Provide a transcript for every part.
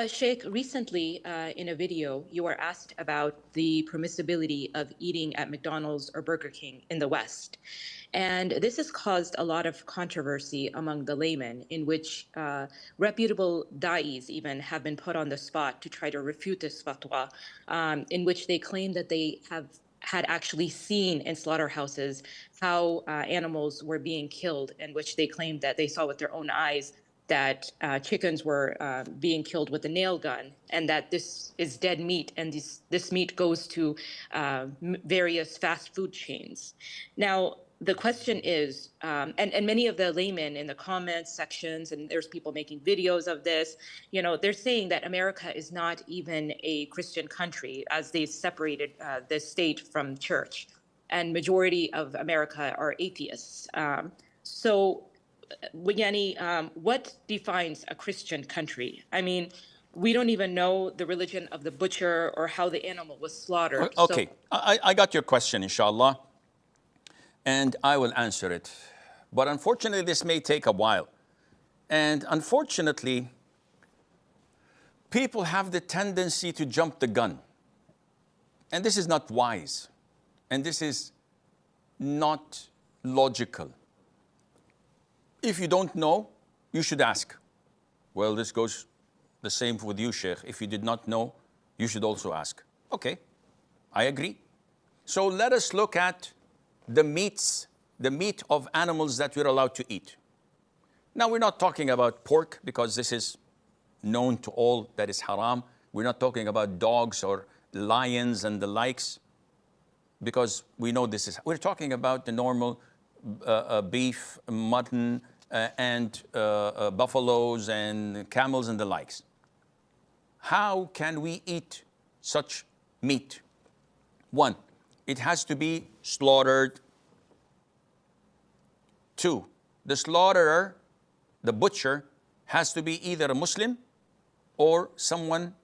Sheikh, recently in a video, you were asked about the permissibility of eating at McDonald's or Burger King in the West. And this has caused a lot of controversy among the laymen, in which reputable da'is even have been put on the spot to try to refute this fatwa, in which they claim that they have had actually seen in slaughterhouses how animals were being killed, in which they claimed that they saw with their own eyes that chickens were being killed with a nail gun, and that this is dead meat, and this meat goes to various fast food chains. Now, the question is, and many of the laymen in the comments sections, and there's people making videos of this, they're saying that America is not even a Christian country, as they separated the state from church, and majority of America are atheists. So Yani, what defines a Christian country? I mean, we don't even know the religion of the butcher or how the animal was slaughtered. Okay, I got your question, inshallah, and I will answer it. But unfortunately, this may take a while. And unfortunately, people have the tendency to jump the gun. And this is not wise. And this is not logical. If you don't know, you should ask. Well, this goes the same with you, Sheikh. If you did not know, you should also ask. Okay, I agree. So let us look at the meat of animals that we're allowed to eat. Now, we're not talking about pork because this is known to all that is haram. We're not talking about dogs or lions and the likes because we know this is. We're talking about the normal beef, mutton, and buffaloes and camels and the likes. How can we eat such meat? One, it has to be slaughtered. Two, the slaughterer, the butcher, has to be either a Muslim or someone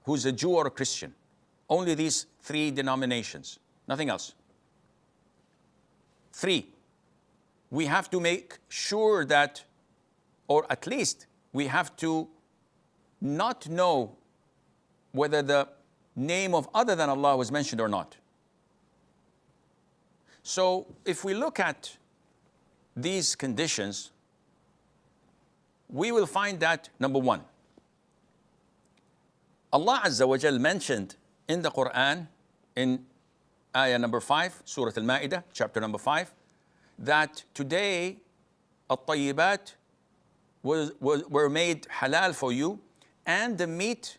who's a Jew or a Christian. Only these three denominations, nothing else. Three, we have to make sure that, or at least we have to not know whether the name of other than Allah was mentioned or not. So if we look at these conditions, we will find that, number one, Allah Azza wa Jal mentioned in the Qur'an, in ayah number 5, Surah Al-Ma'idah, chapter number 5, that today at-tayyibat were made halal for you, and the meat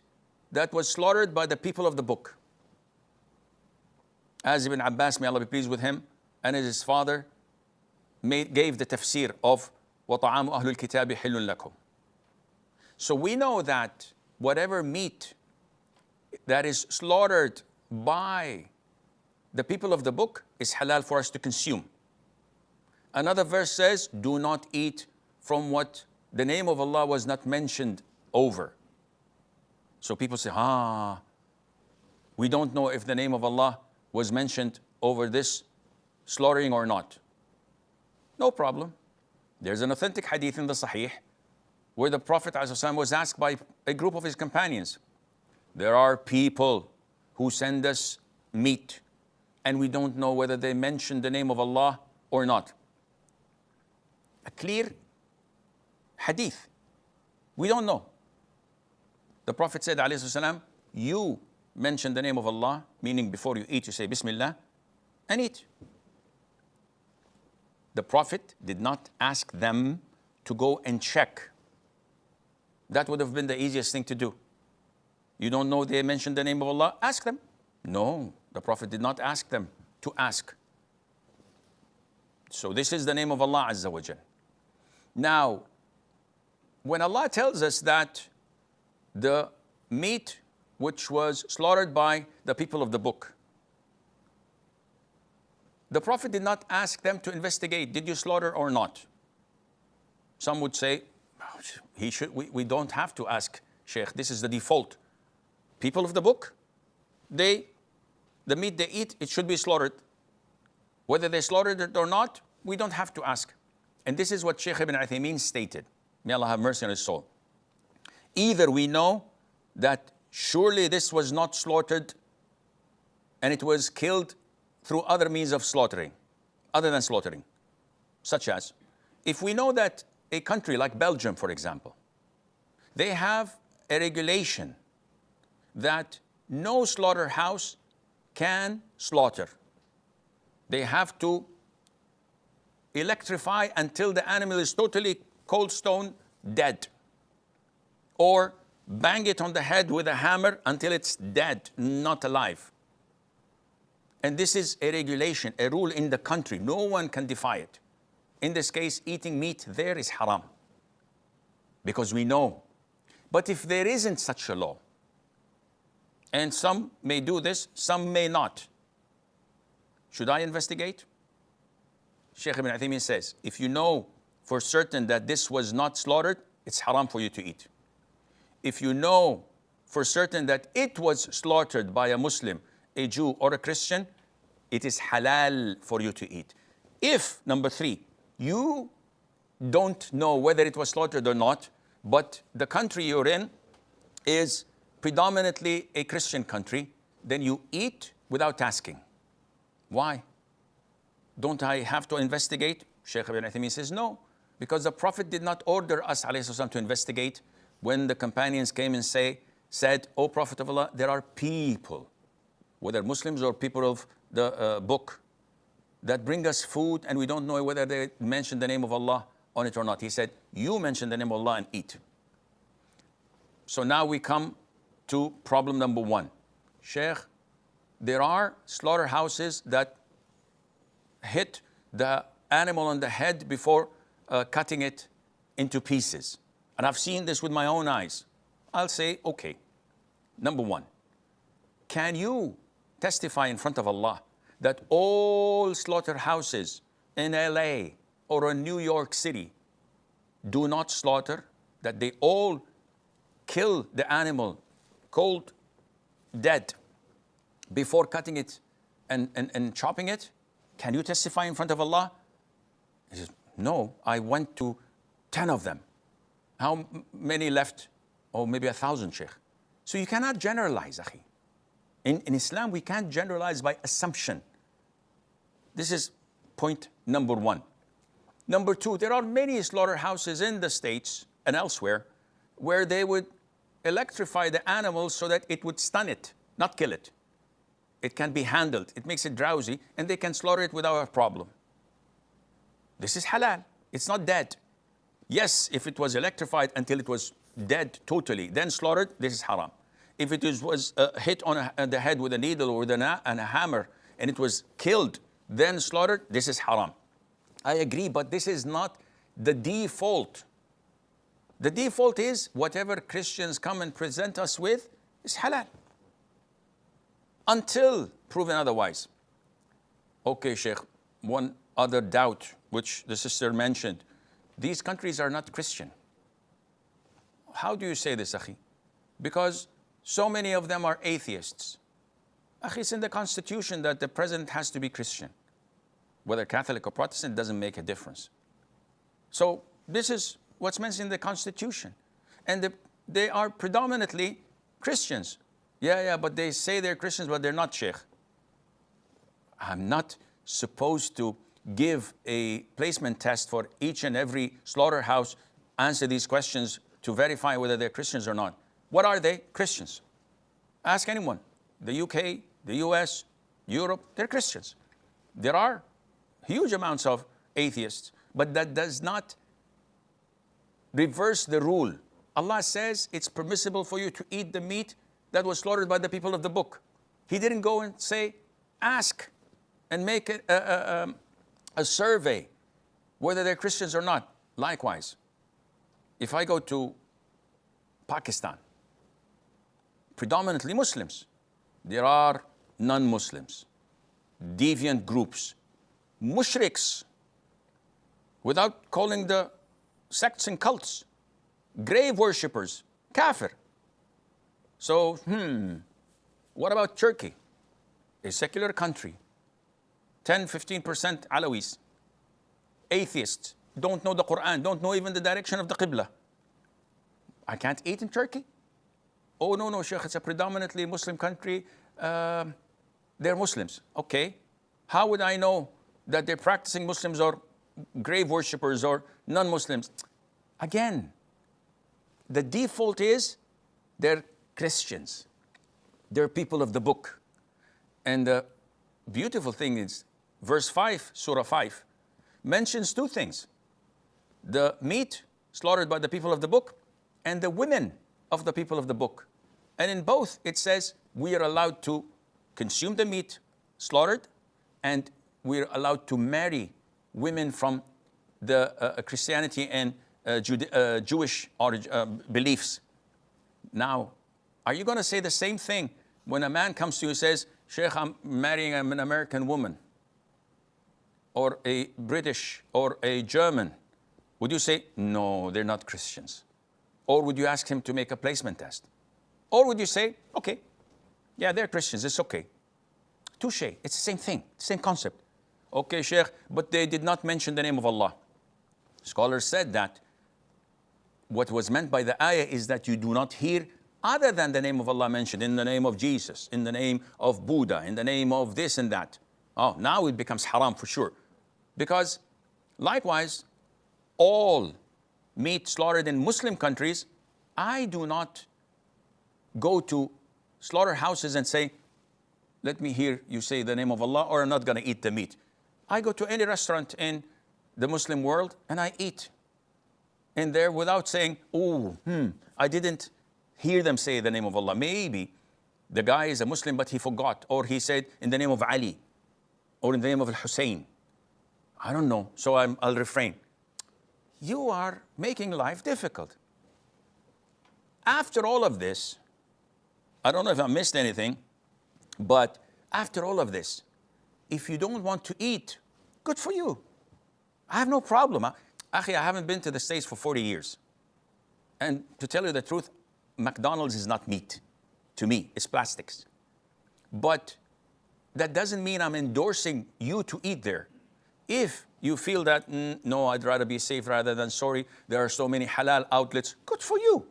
that was slaughtered by the people of the book. As Ibn Abbas, may Allah be pleased with him, and his father gave the tafsir of وَطَعَامُ أَهْلُ الْكِتَابِ حِلٌّ لَكُمْ. So we know that whatever meat that is slaughtered by the people of the book is halal for us to consume. Another verse says, do not eat from what the name of Allah was not mentioned over. So people say, we don't know if the name of Allah was mentioned over this slaughtering or not. No problem. There's an authentic hadith in the Sahih where the Prophet ﷺ was asked by a group of his companions, there are people who send us meat and we don't know whether they mentioned the name of Allah or not. A clear hadith. We don't know. The Prophet said, ﷺ, you mention the name of Allah, meaning before you eat, you say Bismillah, and eat. The Prophet did not ask them to go and check. That would have been the easiest thing to do. You don't know they mentioned the name of Allah? Ask them. No, the Prophet did not ask them to ask. So this is the name of Allah Azza wa Jal. Now, when Allah tells us that the meat which was slaughtered by the people of the book, the Prophet did not ask them to investigate, did you slaughter or not? Some would say, we don't have to ask, Sheikh, this is the default. People of the book, the meat they eat, it should be slaughtered. Whether they slaughtered it or not, we don't have to ask. And this is what Sheikh ibn Uthaymeen stated. May Allah have mercy on his soul. Either we know that surely this was not slaughtered and it was killed through other means of slaughtering, other than slaughtering, such as, if we know that a country like Belgium, for example, they have a regulation that no slaughterhouse can slaughter. They have to electrify until the animal is totally cold stone dead, or bang it on the head with a hammer until it's dead, not alive. And this is a regulation, a rule in the country. No one can defy it. In this case, eating meat there is haram, because we know. But if there isn't such a law, and some may do this, some may not, should I investigate? Sheikh Ibn Uthaymeen says, if you know for certain that this was not slaughtered, it's haram for you to eat. If you know for certain that it was slaughtered by a Muslim, a Jew, or a Christian, it is halal for you to eat. If, number three, you don't know whether it was slaughtered or not, but the country you're in is predominantly a Christian country, then you eat without asking. Why? Don't I have to investigate? Sheikh Ibn Uthaymeen says no, because the Prophet did not order us ﷺ to investigate. When the companions came and said, O Prophet of Allah, there are people, whether Muslims or people of the book, that bring us food and we don't know whether they mention the name of Allah on it or not. He said, you mention the name of Allah and eat. So now we come to problem number one. Sheikh, there are slaughterhouses that hit the animal on the head before cutting it into pieces. And I've seen this with my own eyes. I'll say, okay, number one, can you testify in front of Allah that all slaughterhouses in LA or in New York City do not slaughter, that they all kill the animal cold, dead, before cutting it and chopping it? Can you testify in front of Allah? He says, no, I went to 10 of them. How many left? Oh, maybe 1,000, Sheikh. So you cannot generalize, akhi. In Islam, we can't generalize by assumption. This is point number one. Number two, there are many slaughterhouses in the States and elsewhere where they would electrify the animal so that it would stun it, not kill it. It can be handled. It makes it drowsy, and they can slaughter it without a problem. This is halal. It's not dead. Yes, if it was electrified until it was dead totally, then slaughtered, this is haram. If it was hit on the head with a needle or with a hammer, and it was killed, then slaughtered, this is haram. I agree, but this is not the default. The default is whatever Christians come and present us with is halal, until proven otherwise. Okay, Sheikh, one other doubt which the sister mentioned. These countries are not Christian. How do you say this, akhi? Because so many of them are atheists. Akhi, it's in the constitution that the president has to be Christian. Whether Catholic or Protestant doesn't make a difference. So this is what's mentioned in the constitution. And they are predominantly Christians. Yeah, but they say they're Christians, but they're not, Sheikh. I'm not supposed to give a placement test for each and every slaughterhouse, answer these questions to verify whether they're Christians or not. What are they? Christians. Ask anyone. The UK, the US, Europe, they're Christians. There are huge amounts of atheists, but that does not reverse the rule. Allah says it's permissible for you to eat the meat that was slaughtered by the people of the book. He didn't go and say, ask and make a survey whether they're Christians or not. Likewise, if I go to Pakistan, predominantly Muslims, there are non-Muslims, deviant groups, mushriks, without calling the sects and cults, grave worshippers, kafir. So, what about Turkey? A secular country, 10-15% Alawis, atheists, don't know the Qur'an, don't know even the direction of the Qibla. I can't eat in Turkey? Oh, no, no, Sheikh, it's a predominantly Muslim country. They're Muslims. Okay. How would I know that they're practicing Muslims or grave worshippers or non-Muslims? Again, the default is they're Christians. They're people of the book. And the beautiful thing is, verse 5, Surah 5, mentions two things. The meat slaughtered by the people of the book and the women of the people of the book. And in both, it says we are allowed to consume the meat slaughtered, and we're allowed to marry women from the Christianity and Jewish beliefs. Now, are you going to say the same thing when a man comes to you and says, Sheikh, I'm marrying an American woman, or a British, or a German? Would you say, no, they're not Christians? Or would you ask him to make a placement test? Or would you say, okay, yeah, they're Christians, it's okay. Touche, it's the same thing, same concept. Okay, Sheikh, but they did not mention the name of Allah. Scholars said that what was meant by the ayah is that you do not hear other than the name of Allah mentioned, in the name of Jesus, in the name of Buddha, in the name of this and that. Oh, now it becomes haram for sure. Because likewise, all meat slaughtered in Muslim countries, I do not go to slaughterhouses and say, let me hear you say the name of Allah, or I'm not going to eat the meat. I go to any restaurant in the Muslim world and I eat in there without saying, oh, I didn't hear them say the name of Allah. Maybe the guy is a Muslim, but he forgot, or he said in the name of Ali, or in the name of Al-Hussein. I don't know, so I'll refrain. You are making life difficult. After all of this, I don't know if I missed anything, but after all of this, if you don't want to eat, good for you. I have no problem. Akhi, I haven't been to the States for 40 years. And to tell you the truth, McDonald's is not meat. To me, it's plastics. But that doesn't mean I'm endorsing you to eat there. If you feel that, no, I'd rather be safe rather than sorry, there are so many halal outlets, good for you.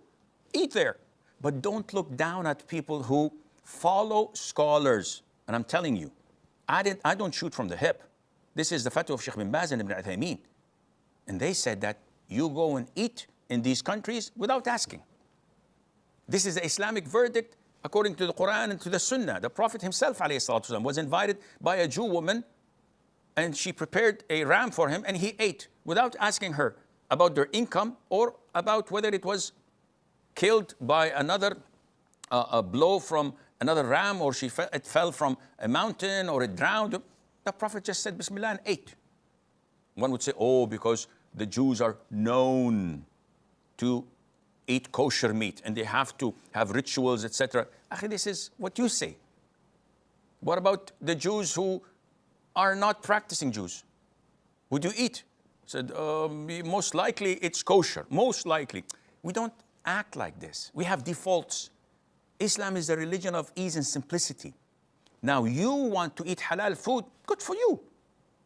Eat there. But don't look down at people who follow scholars. And I'm telling you, I don't shoot from the hip. This is the fatwa of Sheikh bin Baz and Ibn Uthaymeen. And they said that you go and eat in these countries without asking. This is the Islamic verdict according to the Qur'an and to the Sunnah. The Prophet himself ﷺ was invited by a Jew woman, and she prepared a ram for him, and he ate without asking her about their income or about whether it was killed by another a blow from another ram, or it fell from a mountain, or it drowned. The Prophet just said Bismillah and ate. One would say, oh, because the Jews are known to eat kosher meat and they have to have rituals, etc. Akhi, this is what you say. What about the Jews who are not practicing Jews? Would you eat? Said, most likely it's kosher, most likely. We don't act like this. We have defaults. Islam is a religion of ease and simplicity. Now you want to eat halal food, good for you.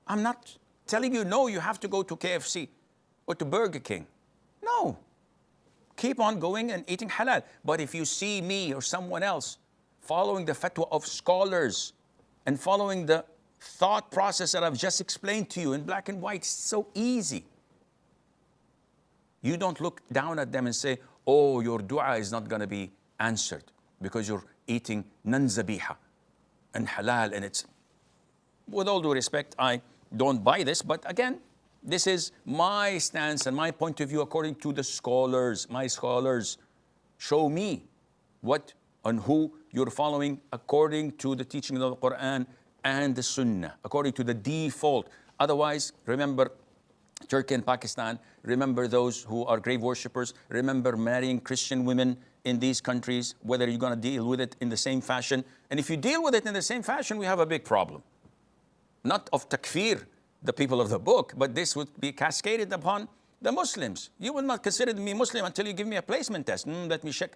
I'm not telling you, no, you have to go to KFC or to Burger King. No. Keep on going and eating halal. But if you see me or someone else following the fatwa of scholars and following the thought process that I've just explained to you in black and white, it's so easy. You don't look down at them and say, oh, your dua is not going to be answered because you're eating non-zabiha and halal, and it's, with all due respect, I don't buy this, but again, this is my stance and my point of view according to the scholars. My scholars show me what and who you're following according to the teaching of the Qur'an and the Sunnah, according to the default. Otherwise, remember Turkey and Pakistan, remember those who are grave worshippers, remember marrying Christian women in these countries, whether you're going to deal with it in the same fashion. And if you deal with it in the same fashion, we have a big problem. Not of takfir, the people of the book, but this would be cascaded upon the Muslims. You will not consider me Muslim until you give me a placement test. Let me check